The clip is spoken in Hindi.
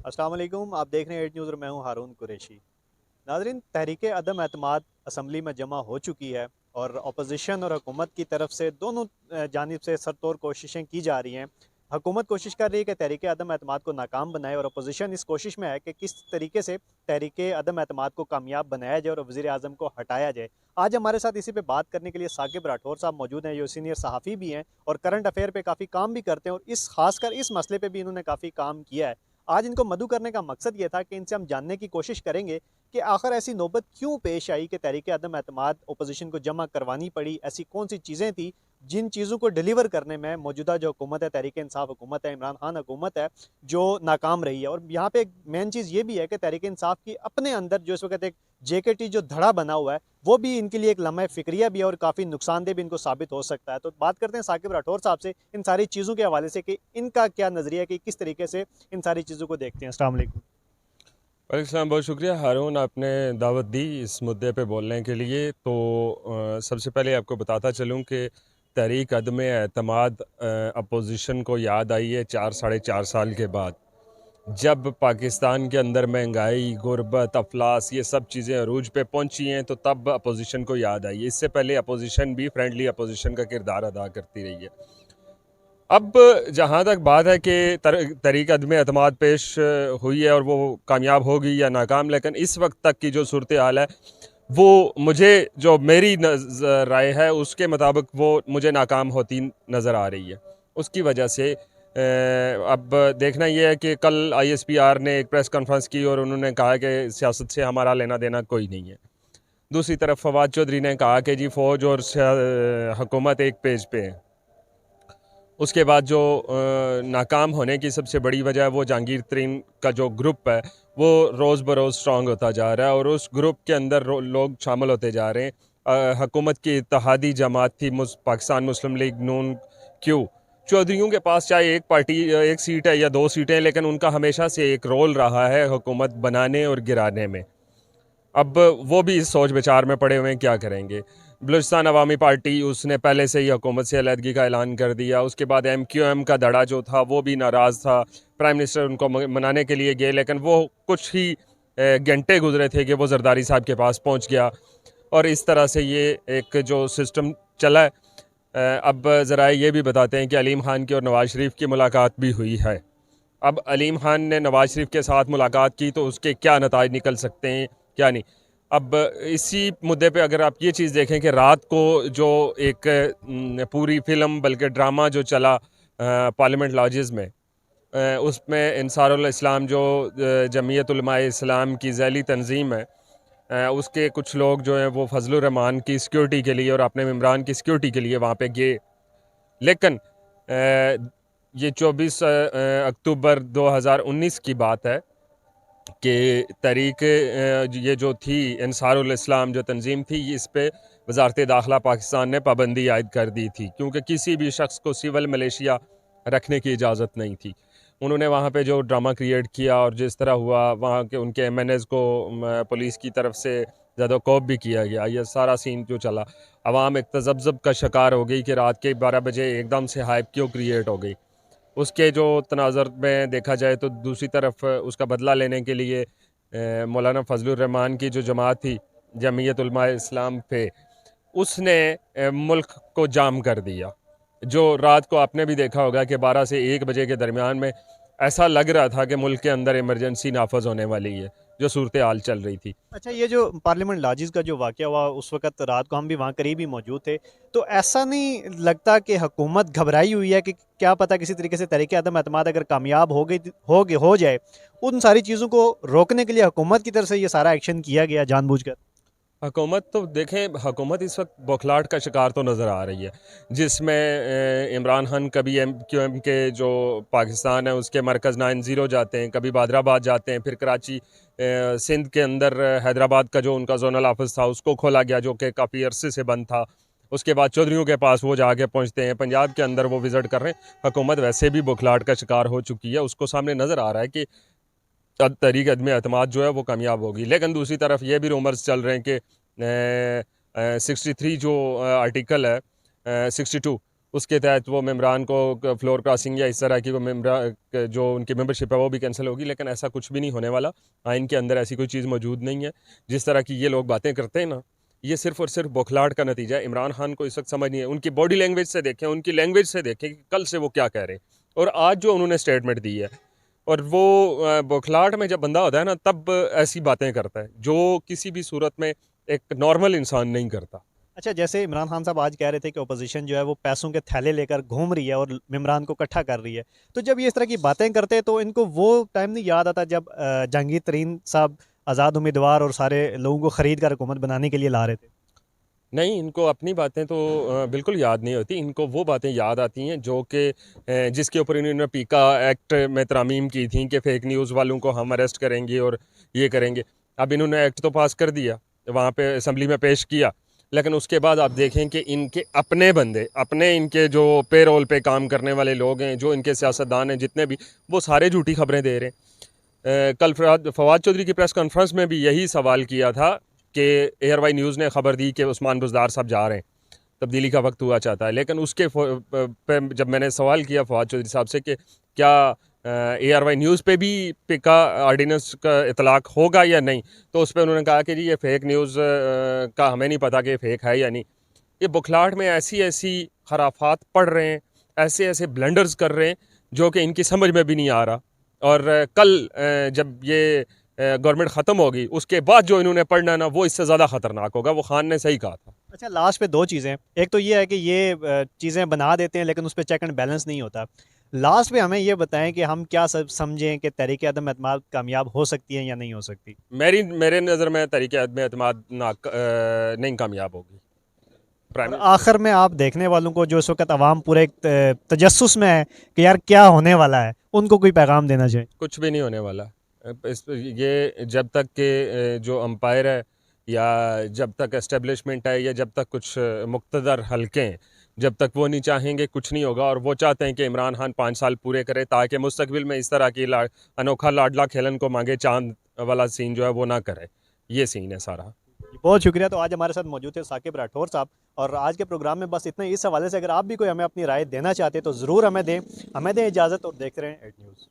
अस्सलाम वालेकुम। आप देख रहे हैं 8 न्यूज़ और मैं हूं हारून कुरैशी। नाज़रीन, तहरीक अदम एतमाद असम्बली में जमा हो चुकी है और अपोजिशन और हुकूमत की तरफ से दोनों जानिब से सरतोड़ कोशिशें की जा रही हैं। हुकूमत कोशिश कर रही है कि तहरीक अदम एतमाद को नाकाम बनाए और अपोजिशन इस कोशिश में है कि किस तरीके से तहरीक अदम एतमाद को कामयाब बनाया जाए और वज़ीर आज़म को हटाया जाए। आज हमारे साथ इसी पे बात करने के लिए साकिब राठौर साहब मौजूद हैं, जो सीनियर सहाफ़ी भी हैं और करंट अफेयर पे काफ़ी काम भी करते हैं और इस खासकर इस मसले पे भी इन्होंने काफ़ी काम किया है। आज इनको मदऊ करने का मकसद ये था कि इनसे हम जानने की कोशिश करेंगे कि आखिर ऐसी नौबत क्यों पेश आई कि तहरीक अदम एतमाद अपोजिशन को जमा करवानी पड़ी। ऐसी कौन सी चीज़ें थी जिन चीज़ों को डिलीवर करने में मौजूदा जो हुकूमत है, तहरीक इंसाफ हुकूमत है, इमरान खान हुकूमत है, जो नाकाम रही है। और यहाँ पे एक मेन चीज़ ये भी है कि तहरीक इंसाफ की अपने अंदर जो इस वक्त एक JKT जो धड़ा बना हुआ है, वो भी इनके लिए एक लम्हा फ़िक्रिया भी है और काफ़ी नुकसानदेह भी इनको साबित हो सकता है। तो बात करते हैं साकिब राठौर साहब से इन सारी चीज़ों के हवाले से कि इनका क्या नज़रिया है, कि किस तरीके से इन सारी चीज़ों को देखते हैं। अस्सलाम वालेकुम। वालेकुम बहुत शुक्रिया हारून, आपने दावत दी इस मुद्दे पे बोलने के लिए। तो सबसे पहले आपको बताता चलूँ कि तहरीक अदम एतमाद अपोजिशन को याद आई है 4 साढ़े 4 साल के बाद, जब पाकिस्तान के अंदर महंगाई, गुर्बत, अफलास ये सब चीज़ें अरूज पे पहुंची हैं, तो तब अपोजिशन को याद आई है। इससे पहले अपोजिशन भी फ्रेंडली अपोजिशन का किरदार अदा करती रही है। अब जहाँ तक बात है कि तहरीक अदम एतमाद पेश हुई है और वो कामयाब होगी या नाकाम, लेकिन इस वक्त तक की जो सूरत हाल है वो मुझे, जो मेरी राय है उसके मुताबिक, वो मुझे नाकाम होती नज़र आ रही है। उसकी वजह से अब देखना ये है कि कल ISPR ने एक प्रेस कॉन्फ्रेंस की और उन्होंने कहा कि सियासत से हमारा लेना देना कोई नहीं है। दूसरी तरफ फवाद चौधरी ने कहा कि जी फ़ौज और हुकूमत एक पेज पे है। उसके बाद जो नाकाम होने की सबसे बड़ी वजह है, वो जहांगीर तरीन का जो ग्रुप है वो रोज़ बरोज़ स्ट्रॉन्ग होता जा रहा है और उस ग्रुप के अंदर लोग शामिल होते जा रहे हैं। हुकूमत की इत्तेहादी जमात थी पाकिस्तान मुस्लिम लीग नून क्यू, चौधरीयों के पास चाहे एक पार्टी एक सीट है या 2 सीटें, लेकिन उनका हमेशा से एक रोल रहा है हुकूमत बनाने और गिराने में। अब वो भी इस सोच विचार में पड़े हुए हैं, क्या करेंगे। बलूचिस्तान अवामी पार्टी, उसने पहले से ही हुकूमत से अलहदगी का ऐलान कर दिया। उसके बाद MQM का धड़ा जो था वो भी नाराज़ था। प्राइम मिनिस्टर उनको मनाने के लिए गए, लेकिन वो कुछ ही घंटे गुजरे थे कि वो जरदारी साहब के पास पहुंच गया और इस तरह से ये एक जो सिस्टम चला है। अब ज़रा ये भी बताते हैं कि अलीम खान की और नवाज़ शरीफ की मुलाकात भी हुई है। अब अलीम खान ने नवाज़ शरीफ के साथ मुलाकात की तो उसके क्या नताइज निकल सकते हैं, क्या नहीं। अब इसी मुद्दे पे अगर आप ये चीज़ देखें कि रात को जो एक पूरी फिल्म बल्कि ड्रामा जो चला पार्लियामेंट लॉजेस में, उसमें अंसारुल इस्लाम जो जमीयत उलमाए इस्लाम की ज़ैली तंजीम है, उसके कुछ लोग जो हैं वो फजलुर रहमान की सिक्योरिटी के लिए और अपने मेम्बरान की सिक्योरिटी के लिए वहाँ पे गए। लेकिन ये 24 अक्टूबर 2019 की बात है कि तहरीक ये जो थी अंसारुल इस्लाम जो तंजीम थी, इस पे वजारत दाखिला पाकिस्तान ने पाबंदी आयद कर दी थी, क्योंकि किसी भी शख्स को सिविल मलेशिया रखने की इजाज़त नहीं थी। उन्होंने वहाँ पे जो ड्रामा क्रिएट किया और जिस तरह हुआ, वहाँ के उनके MNAs को पुलिस की तरफ से ज़्यादा कॉप भी किया गया, ये सारा सीन जो चला, अवाम एक तज़ब्ज़ब का शिकार हो गई कि रात के 12 बजे एकदम से हाइप क्यों क्रिएट हो गई। उसके जो तनाज़र में देखा जाए तो दूसरी तरफ उसका बदला लेने के लिए मौलाना फजलुर रहमान की जो जमात थी जमीयत उलमा इस्लाम पे, उसने मुल्क को जाम कर दिया। जो रात को आपने भी देखा होगा कि 12 से 1 बजे के दरमियान में ऐसा लग रहा था कि मुल्क के अंदर इमरजेंसी नाफज होने वाली है, जो सूरत हाल चल रही थी। अच्छा, ये जो पार्लियामेंट लॉजेस का जो वाक़या हुआ उस वक़्त रात को हम भी वहाँ करीब ही मौजूद थे। तो ऐसा नहीं लगता कि हुकूमत घबराई हुई है कि क्या पता किसी तरीके से तहरीक अदम एतमाद अगर कामयाब हो जाए, उन सारी चीज़ों को रोकने के लिए हुकूमत की तरफ से ये सारा एक्शन किया गया जानबूझकर? हुकूमत तो देखें, हुकूमत इस वक्त बौखलाहट का शिकार तो नज़र आ रही है, जिसमें इमरान खान कभी MQM के जो पाकिस्तान है उसके मरकज़ 90 जाते हैं, कभी बादराबाद जाते हैं, फिर कराची सिंध के अंदर हैदराबाद का जो उनका जोनल ऑफिस था उसको खोला गया, जो कि काफ़ी अरसे से बंद था। उसके बाद चौधरीयों के पास वो जाके पहुँचते हैं, पंजाब के अंदर वो विज़िट कर रहे हैं। हुकूमत वैसे भी बौखलाहट का शिकार हो चुकी है, उसको सामने नज़र आ रहा है कि तहरीक अदम एतमाद जो है वो कामयाब होगी। लेकिन दूसरी तरफ ये भी रूमर्स चल रहे हैं कि 63 जो आर्टिकल है, 62, उसके तहत वो मेम्बरान को फ्लोर क्रॉसिंग या इस तरह की वो मेम्बर जो उनकी मेंबरशिप है वो भी कैंसिल होगी, लेकिन ऐसा कुछ भी नहीं होने वाला। आइन के अंदर ऐसी कोई चीज़ मौजूद नहीं है। जिस तरह की ये लोग बातें करते हैं ना, ये सिर्फ और सिर्फ बौखलाहट का नतीजा है। इमरान खान को इस वक्त समझ नहीं है। उनकी बॉडी लैंग्वेज से देखें, उनकी लैंग्वेज से देखें कि कल से वो क्या कह रहे हैं और आज जो उन्होंने स्टेटमेंट दी है। और वो बौखलाहट में जब बंदा होता है ना, तब ऐसी बातें करता है जो किसी भी सूरत में एक नॉर्मल इंसान नहीं करता। अच्छा, जैसे इमरान खान साहब आज कह रहे थे कि ओपोजिशन जो है वो पैसों के थैले लेकर घूम रही है और इमरान को इकट्ठा कर रही है, तो जब ये इस तरह की बातें करते हैं तो इनको वो टाइम नहीं याद आता जब जहांगीर तरीन साहब आज़ाद उम्मीदवार और सारे लोगों को ख़रीद कर हुकूमत बनाने के लिए ला रहे थे? नहीं, इनको अपनी बातें तो बिल्कुल याद नहीं होती। इनको वो बातें याद आती हैं जो कि जिसके ऊपर इन्होंने पीका एक्ट में तरमीम की थी कि फ़ेक न्यूज़ वालों को हम अरेस्ट करेंगे और ये करेंगे। अब इन्होंने एक्ट तो पास कर दिया, वहाँ पे असम्बली में पेश किया, लेकिन उसके बाद आप देखें कि इनके अपने बंदे, अपने इनके जो पेरोल पे काम करने वाले लोग हैं, जो इनके सियासतदान हैं जितने भी, वो सारे झूठी खबरें दे रहे हैं। कल फवाद चौधरी की प्रेस कॉन्फ्रेंस में भी यही सवाल किया था कि एयरवाई न्यूज़ ने खबर दी कि उस्मान बुज़दार साहब जा रहे हैं, तब्दीली का वक्त हुआ चाहता है। लेकिन उसके पे जब मैंने सवाल किया फवाद चौधरी साहब से कि क्या एयरवाई न्यूज़ पे भी पिका आर्डीनेंस का इतलाक़ होगा या नहीं, तो उस पर उन्होंने कहा कि जी ये फ़ेक न्यूज़ का हमें नहीं पता कि ये फ़ेक है या नहीं। ये बुखलाहट में ऐसी ऐसी खराफात पढ़ रहे हैं, ऐसे ऐसे ब्लंडर्स कर रहे हैं जो कि इनकी समझ में भी नहीं आ रहा। और कल जब ये गवर्नमेंट ख़त्म होगी, उसके बाद जो इन्होंने पढ़ना ना, वो इससे ज़्यादा ख़तरनाक होगा। वो खान ने सही कहा था। अच्छा, लास्ट पे दो चीज़ें, एक तो ये है कि ये चीज़ें बना देते हैं लेकिन उस पे चेक एंड बैलेंस नहीं होता। लास्ट में हमें ये बताएं कि हम क्या सब समझें कि तहरीक अदम एतमाद कामयाब हो सकती है या नहीं हो सकती? मेरे नज़र में तहरीक अदम एतमाद नहीं कामयाब होगी। प्राइम और मिनिस्टर आखिर में आप देखने वालों को जो इस वक्त अवाम पूरे एक तजस्सुस में है कि यार क्या होने वाला है, उनको कोई पैगाम देना चाहिए? कुछ भी नहीं होने वाला। ये जब तक के जो अंपायर है या जब तक एस्टेब्लिशमेंट है या जब तक कुछ मुक़्तदर हलके हैं, जब तक वो नहीं चाहेंगे कुछ नहीं होगा। और वो चाहते हैं कि इमरान खान 5 साल पूरे करे ताकि मुस्तकबिल में इस तरह की अनोखा लाडला खेलन को मांगे चांद वाला सीन जो है वो ना करे। ये सीन है सारा। बहुत शुक्रिया। तो आज हमारे साथ मौजूद थे साकिब राठौर साहब, और आज के प्रोग्राम में बस इतना ही। इस हवाले से अगर आप भी कोई हमें अपनी राय देना चाहते हैं तो ज़रूर हमें दें इजाज़त, और देखते रहें 8 न्यूज़।